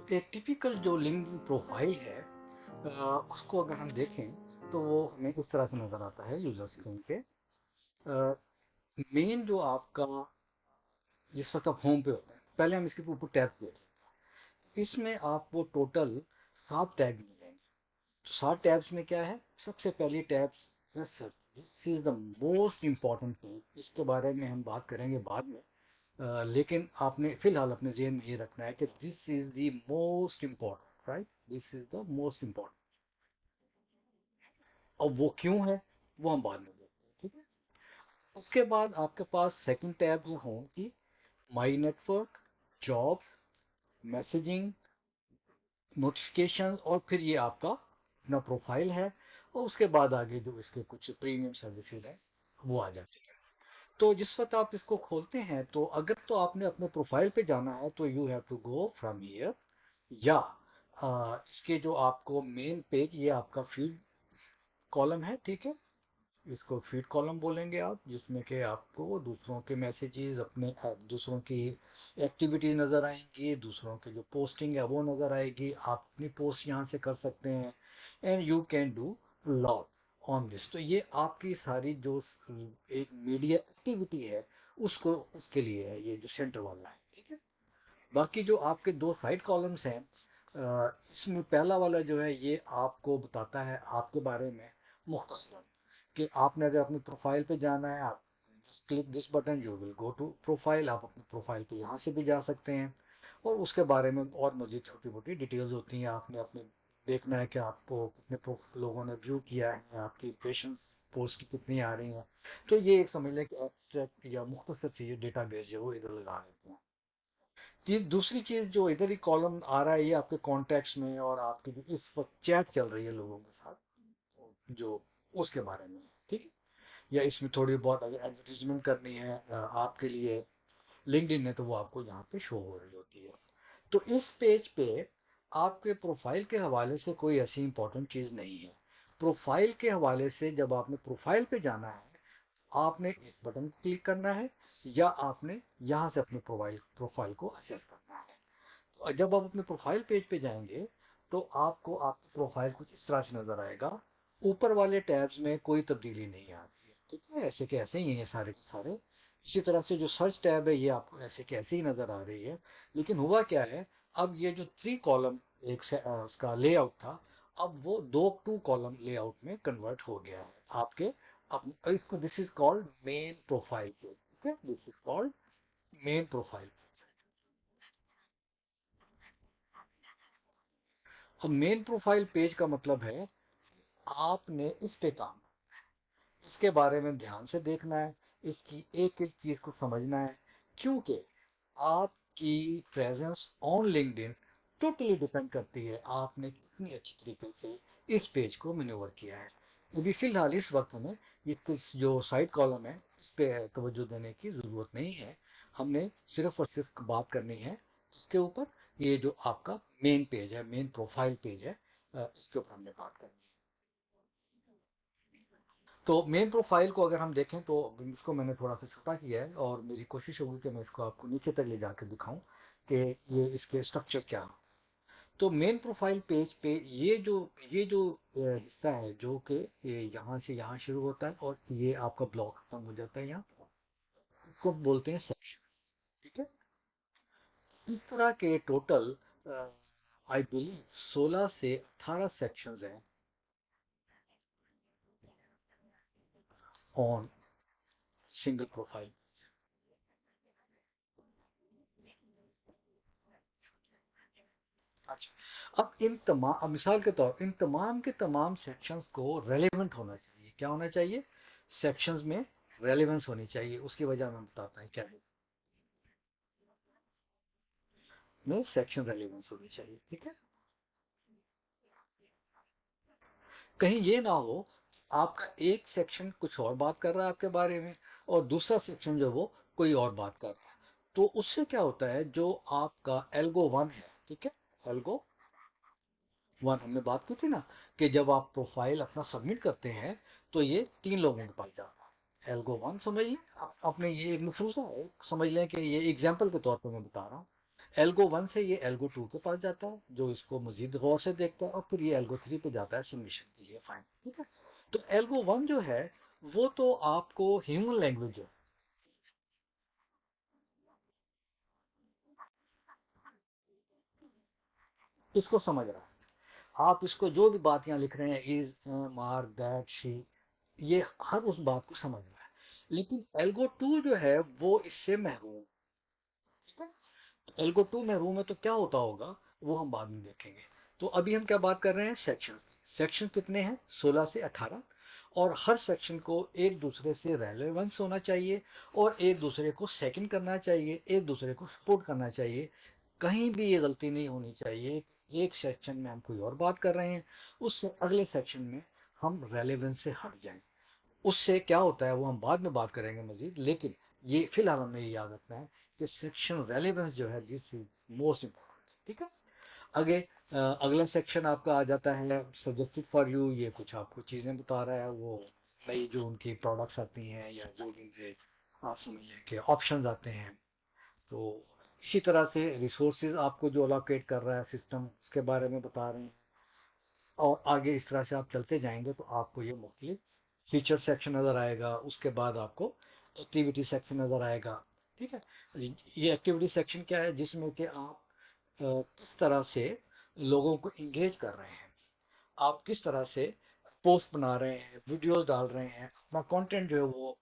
तो एक टिपिकल जो लिंक्डइन प्रोफाइल है उसको अगर हम देखें तो वो हमें इस तरह से नजर आता है यूजर स्क्रीन पे। मेन जो आपका जिस वक्त आप होम पे होते हैं, पहले हम इसके ऊपर टैब देखें। इसमें आपको टोटल 7 टैब मिलेंगे। तो 7 टैब्स में क्या है, सबसे पहली tabs this is the most important thing. इसके बारे में हम बात करेंगे बाद में। लेकिन आपने फिलहाल अपने जेहन में ये रखना है कि this is the most important, right, this is the most important. और वो क्यों है वो हम बाद में देखते हैं, ठीक है। उसके बाद आपके पास सेकंड टैब जो होगी, my network, job, messaging, notification, और फिर ये आपका अपना प्रोफाइल है। और उसके बाद आगे जो इसके कुछ प्रीमियम सर्विसेज हैं वो आ जाती है। तो जिस वक्त आप इसको खोलते हैं तो अगर तो आपने अपने प्रोफाइल पे जाना है तो you have to go from here, या इसके जो आपको मेन पेज, ये आपका फीड कॉलम है, ठीक है। इसको फीड कॉलम बोलेंगे आप, जिसमें कि आपको दूसरों के मैसेजेस, अपने दूसरों की एक्टिविटी नज़र आएंगी, दूसरों के जो पोस्टिंग है वो नज़र आएगी। आप अपनी पोस्ट यहाँ से कर सकते हैं and you can do lot on this. तो ये आपकी सारी जो एक मीडिया एक्टिविटी है उसको, उसके लिए है ये जो सेंटर वाला है, ठीक है। बाकी जो आपके दो साइड कॉलम्स हैं, इसमें पहला वाला जो है ये आपको बताता है आपके बारे में मुख्तसरन, कि आपने अगर अपनी प्रोफाइल पे जाना है, आप click this button, you will go to profile. आप अपनी प्रोफाइल पे यहाँ से भी जा सकते हैं। और उसके बारे में और मजीद छोटी मोटी डिटेल्स होती हैं। आपने अपने देखना है कि आपको कितने लोगों ने व्यू किया है, आपकी इंप्रेशन पोस्ट की कितनी आ रही हैं। तो ये एक समझ लें कि एब्स्ट्रैक्ट या मुख्तसर चीज़ डेटाबेस जो है वो इधर लगा देते हैं। दूसरी चीज जो इधर ही कॉलम आ रहा है ये आपके कॉन्टेक्ट्स में, और आपकी जो इस वक्त चैट चल रही है लोगों के साथ जो, उसके बारे में, ठीक है। या इसमें थोड़ी बहुत अगर एडवर्टीजमेंट करनी है आपके लिए लिंक्डइन है तो वो आपको यहाँ पे शो हो रही होती है। तो इस पेज पे आपके प्रोफाइल के हवाले से कोई ऐसी इंपॉर्टेंट चीज नहीं है। प्रोफाइल के हवाले से जब आपने प्रोफाइल पे जाना है, आपने इस बटन को क्लिक करना है, या आपने यहाँ से अपने प्रोफाइल को एक्सेस करना है। तो जब आप अपने प्रोफाइल पेज पे जाएंगे तो आपको आपका प्रोफाइल कुछ इस तरह से नजर आएगा। ऊपर वाले टैब्स में कोई तब्दीली नहीं आ रही है, ठीक है, ऐसे के ऐसे ही हैं सारे के सारे। इसी तरह से जो सर्च टैब है ये आपको ऐसे के ऐसे ही नजर आ रही है। लेकिन हुआ क्या है, अब ये जो 3 कॉलम एक उसका लेआउट था, अब वो 2 कॉलम लेआउट में कन्वर्ट हो गया है आपके इसको, this is called main profile page, ठीक है, this is called main profile. अब मेन प्रोफाइल पेज का मतलब है आपने इस पे काम, इसके बारे में ध्यान से देखना है, इसकी एक एक चीज को समझना है, क्योंकि आपकी presence on LinkedIn totally depend करती है आपने कितनी अच्छी तरीके से इस पेज को मैन्यूवर किया है। अभी फिलहाल इस वक्त हमें ये जो साइड कॉलम है इस पे तवज्जो देने की जरूरत नहीं है। हमने सिर्फ और सिर्फ बात करनी है इसके ऊपर, ये जो आपका मेन पेज है, मेन प्रोफाइल पेज है, इसके ऊपर हमने बात करनी है। तो मेन प्रोफाइल को अगर हम देखें तो इसको मैंने थोड़ा सा छोटा किया है, और मेरी कोशिश होगी कि मैं इसको आपको नीचे तक ले जाकर दिखाऊं कि ये इसके स्ट्रक्चर क्या है। तो मेन प्रोफाइल पेज पे ये जो हिस्सा है जो कि ये यहाँ से यहाँ शुरू होता है और ये आपका ब्लॉक खत्म हो जाता है यहाँ, इसको बोलते हैं सेक्शन, ठीक है। इस तरह के टोटल आई बिलीव 16 से 18 सेक्शंस हैं ऑन सिंगल प्रोफाइल। अच्छा, अब इन तमाम, अब मिसाल के तौर इन तमाम के तमाम सेक्शंस को रेलेवेंट होना चाहिए। क्या होना चाहिए, सेक्शंस में रेलेवेंस होनी चाहिए। उसकी वजह मैं बताता हूँ क्या है, में सेक्शन रेलेवेंस होनी चाहिए, ठीक है। कहीं ये ना हो आपका एक सेक्शन कुछ और बात कर रहा है आपके बारे में, और दूसरा सेक्शन जो वो कोई और बात कर रहा है। तो उससे क्या होता है, जो आपका एल्गो वन है, ठीक है, एल्गो वन हमने बात की थी ना, कि जब आप प्रोफाइल अपना सबमिट करते हैं तो ये 3 लोगों के पास जाता है। एल्गो वन समझ लें, अपने ये एक मफरूजा है, समझ लें कि ये एग्जाम्पल के तौर पर मैं बता रहा हूँ। एल्गो 1 से ये एल्गो 2 के पास जाता है, जो इसको मजीद गौर से देखता है, और फिर ये एल्गो 3 पे जाता है सबमिशन के लिए। फाइन, ठीक है। तो एल्गो 1 जो है वो तो आपको ह्यूमन लैंग्वेज है, इसको समझ रहा है। आप इसको जो भी बात यहाँ लिख रहे हैं, इज, मार्क, दैट, शी, ये हर उस बात को समझ रहा है। लेकिन एल्गो 2 जो है वो इससे महरूम, ठीक है। एल्गो 2 महरूम है, तो क्या होता होगा वो हम बाद में देखेंगे। तो अभी हम क्या बात कर रहे हैं, सेक्शन। सेक्शन कितने हैं, 16 से 18। और हर सेक्शन को एक दूसरे से रेलेवेंस होना चाहिए, और एक दूसरे को सेकंड करना चाहिए, एक दूसरे को सपोर्ट करना चाहिए। कहीं भी ये गलती नहीं होनी चाहिए, एक सेक्शन में हम कोई और बात कर रहे हैं, उससे अगले सेक्शन में हम रेलेवेंस से हट जाएं। उससे क्या होता है वो हम बाद में बात करेंगे मजीद, लेकिन ये फिलहाल हमें ये याद रखना है कि सेक्शन रेलेवेंस जो है दिस इज मोस्ट इम्पोर्टेंट, ठीक है। आगे अगला सेक्शन आपका आ जाता है सजेस्टेड फॉर यू। ये कुछ आपको चीजें बता रहा है, वो नई जो उनकी प्रोडक्ट्स आती हैं, या जो उनके आप समझिए कि ऑप्शंस आते हैं। तो इसी तरह से रिसोर्सेज आपको जो अलोकेट कर रहा है सिस्टम, उसके बारे में बता रहे हैं। और आगे इस तरह से आप चलते जाएंगे तो आपको ये मुख्तलिफ फीचर सेक्शन नजर आएगा। उसके बाद आपको एक्टिविटी सेक्शन नजर आएगा, ठीक है। ये एक्टिविटी सेक्शन क्या है, जिसमें कि आप किस तरह से लोगों को इंगेज कर रहे हैं, आप किस तरह से पोस्ट बना रहे हैं, वीडियोस डाल रहे हैं, अपना कंटेंट जो है वो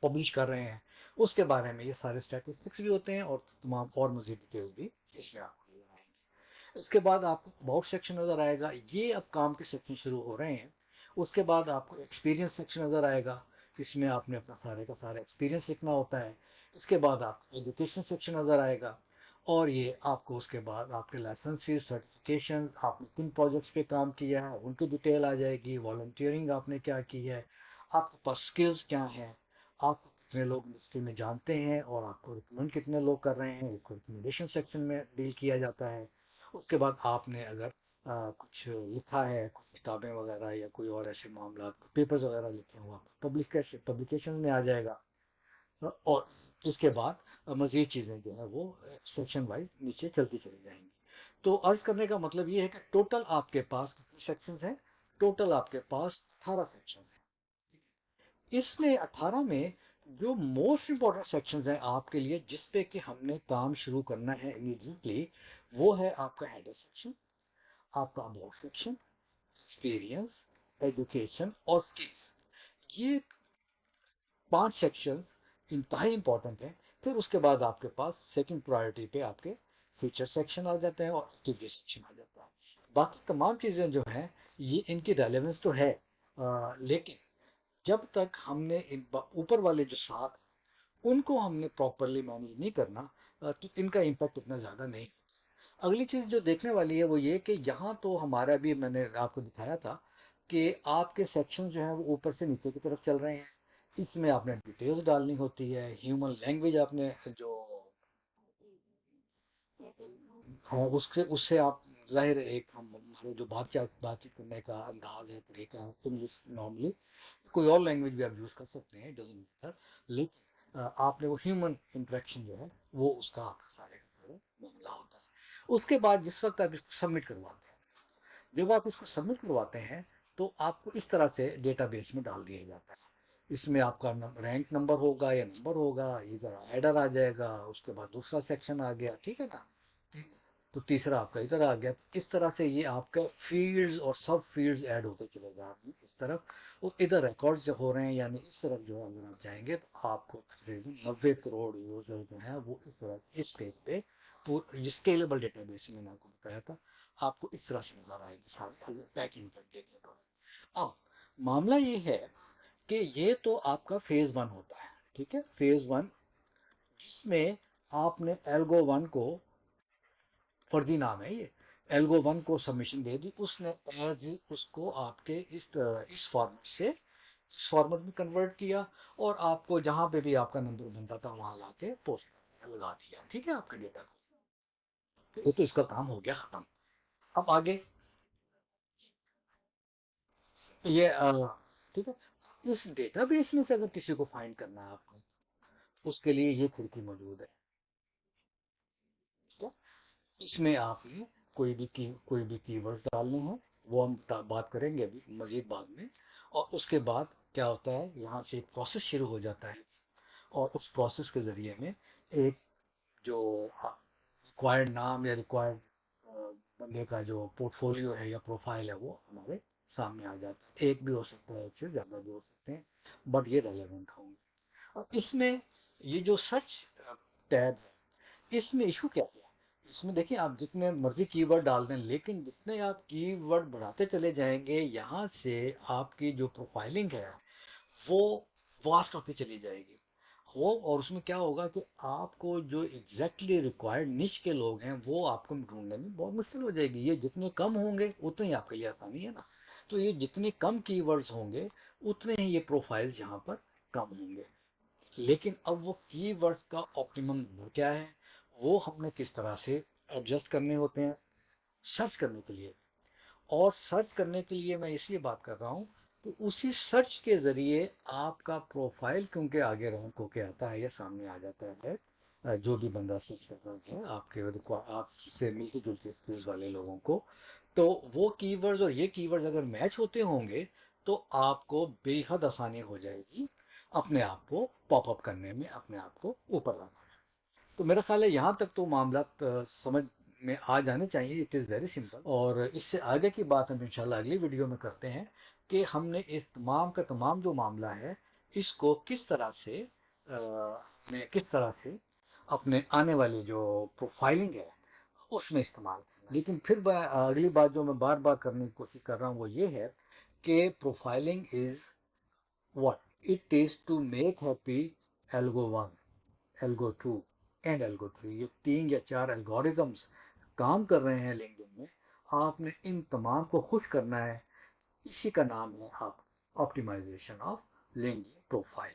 पब्लिश कर रहे हैं, उसके बारे में ये सारे स्टैटिस्टिक्स भी होते हैं, और तमाम और मजीद डिटेल्स भी इसमें आपको नजर आएंगे। उसके बाद आपको अबाउट सेक्शन नजर आएगा, ये अब काम के सेक्शन शुरू हो रहे हैं। उसके बाद आपको एक्सपीरियंस सेक्शन नजर आएगा, इसमें आपने अपना सारे का सारा एक्सपीरियंस लिखना होता है। इसके बाद आपको एजुकेशन सेक्शन नजर आएगा, और ये आपको उसके बाद आपके लाइसेंसेस, सर्टिफिकेशन, आपने किन प्रोजेक्ट्स पे काम किया है उनकी डिटेल आ जाएगी, वॉलंटियरिंग आपने क्या की है, आपके पास स्किल्स क्या है, आपको कितने लोग इंडस्ट्री में जानते हैं, और आपको रिकमेंड कितने लोग कर रहे हैं, इसको रिकमेंडेशन सेक्शन में डील किया जाता है। उसके बाद आपने अगर कुछ लिखा है, कुछ किताबें वगैरह या कोई और ऐसे मामला, पेपर्स वगैरह लिखे हुआ, पब्लिकेशन में आ जाएगा। और इसके बाद मजीद चीज़ें जो है वो सेक्शन वाइज नीचे चलती चली जाएंगी। तो अर्ज करने का मतलब ये है कि टोटल आपके पास कितने सेक्शंस हैं, टोटल आपके पास 18 सेक्शन हैं। इसमें 18 में जो मोस्ट इंपॉर्टेंट सेक्शंस हैं आपके लिए, जिस पे कि हमने काम शुरू करना है इमीडिएटली, वो है आपका हेडर सेक्शन, आपका अबाउट सेक्शन, एक्सपीरियंस, एजुकेशन और स्किल्स। ये 5 सेक्शन इंतहाई इंपॉर्टेंट है। फिर उसके बाद आपके पास सेकंड प्रायोरिटी पे आपके फीचर सेक्शन आ जाते हैं, और एक्टिविटी सेक्शन आ जाता है। बाकी तमाम चीज़ें जो हैं ये इनकी रेलेवेंस तो है, लेकिन जब तक हमने ऊपर वाले जो 7 उनको हमने प्रॉपरली मैनेज नहीं करना, तो इनका इम्पैक्ट इतना ज़्यादा नहीं। अगली चीज़ जो देखने वाली है वो ये कि यहाँ तो हमारा भी मैंने आपको दिखाया था कि आपके सेक्शन जो है वो ऊपर से नीचे की तरफ चल रहे हैं। इसमें आपने डिटेल्स डालनी होती है, ह्यूमन लैंग्वेज आपने जो है उससे उससे आप जाहिर है, एक हम हमारे जो बातचीत करने का अंदाज है, तरीका है, इंग्लिश नॉर्मली, कोई और लैंग्वेज भी आप यूज़ कर सकते हैं, डजेंट मैटर। लेकिन आपने वो ह्यूमन इंटरेक्शन जो है वो उसका आपका सारे का सारा मामला होता है। उसके बाद जिस वक्त आप इसको सबमिट करवाते हैं, जब आप इसको सबमिट करवाते हैं, तो आपको इस तरह से डेटाबेस में डाल दिया जाता है। इसमें आपका रैंक नंबर होगा या नंबर होगा, इधर हेडर आ जाएगा, उसके बाद दूसरा सेक्शन आ गया, ठीक है ना। तो तीसरा आपका इधर आ गया। इस तरह से ये आपका फील्ड्स और सब फील्ड्स ऐड होते चले जा रहे हैं इस तरफ, और इधर रिकॉर्ड्स जो हो रहे हैं, यानी इस तरफ जो है अगर आप जाएंगे तो आपको तकरीबन 90 करोड़ यूजर जो है वो इस तरह इस पेज पे, वो स्केलेबल डेटाबेस मैंने आपको बताया था, आपको इस तरह से नजर आएगी सारी पैकिंग कर देखने को। अब मामला ये है कि ये तो आपका फेज 1 होता है, ठीक है, फेज 1, जिसमें आपने एल्गो 1 को, फर्जी नाम है ये, एल्गो 1 को सबमिशन दे दी, उसने एज उसको आपके इस फॉर्मेट से इस फॉर्मेट में कन्वर्ट किया, और आपको जहां पे भी आपका नंबर बनता था वहां लाके पोस्ट लगा दिया, ठीक है, आपके डेटा को। ये तो इसका काम हो गया खत्म। अब आगे ये ठीक है, इस डेटाबेस में से अगर किसी को फाइंड करना है आपको, उसके लिए ये खिड़की मौजूद है। इसमें आपने कोई भी कीवर्ड्स डालने हैं, वो हम बात करेंगे अभी मजीद बाद में। और उसके बाद क्या होता है, यहाँ से एक प्रोसेस शुरू हो जाता है, और उस प्रोसेस के ज़रिए में एक जो रिक्वायर्ड नाम या रिक्वायर्ड बंदे का जो पोर्टफोलियो है या प्रोफाइल है वो हमारे सामने आ जाता है। एक भी हो सकता है, एक से ज़्यादा भी हो सकते हैं, बट ये रेलेवेंट होंगे। और इसमें ये जो सर्च टैब है, इसमें इशू क्या है? इसमें देखिए, आप जितने मर्जी कीवर्ड डाल दें, लेकिन जितने आप कीवर्ड बढ़ाते चले जाएंगे, यहाँ से आपकी जो प्रोफाइलिंग है वो वास्ट होती चली जाएगी। हो, और उसमें क्या होगा कि आपको जो एग्जैक्टली रिक्वायर्ड निश के लोग हैं वो आपको ढूंढने में बहुत मुश्किल हो जाएगी। ये जितने कम होंगे उतने ही आपके लिए आसानी है ना। तो ये जितने कम कीवर्ड्स होंगे उतने ही ये प्रोफाइल्स यहाँ पर कम होंगे। लेकिन अब वो कीवर्ड्स का ऑप्टिमम क्या है, वो हमने किस तरह से एडजस्ट करने होते हैं सर्च करने के लिए। और सर्च करने के लिए मैं इसलिए बात कर रहा हूँ कि उसी सर्च के ज़रिए आपका प्रोफाइल क्योंकि आगे रैंक होके आता है या सामने आ जाता है। जो भी बंदा सर्च कर रहा है आपसे मिलती जुलती स्किल्स वाले लोगों को, तो वो कीवर्ड्स और ये कीवर्ड्स अगर मैच होते होंगे तो आपको बेहद आसानी हो जाएगी अपने आप को पॉपअप करने में, अपने आप को ऊपर लाना। तो मेरा ख्याल है यहाँ तक तो मामला समझ में आ जाने चाहिए। It is very simple. और इससे आगे की बात हम इंशाल्लाह अगली वीडियो में करते हैं कि हमने इस तमाम का तमाम जो मामला है इसको किस तरह से किस तरह से अपने आने वाली जो प्रोफाइलिंग है उसमें इस्तेमाल करना है। लेकिन फिर अगली बात जो मैं बार बार करने की कोशिश कर रहा हूँ वो ये है कि profiling is what it is to make happy algo 1, algo 2 and algo 3। ये 3 या 4 एल्गोरिदम्स काम कर रहे हैं लिंक्डइन में। आपने इन तमाम को खुश करना है। इसी का नाम है आप ऑप्टिमाइजेशन ऑफ लिंक्डइन प्रोफाइल।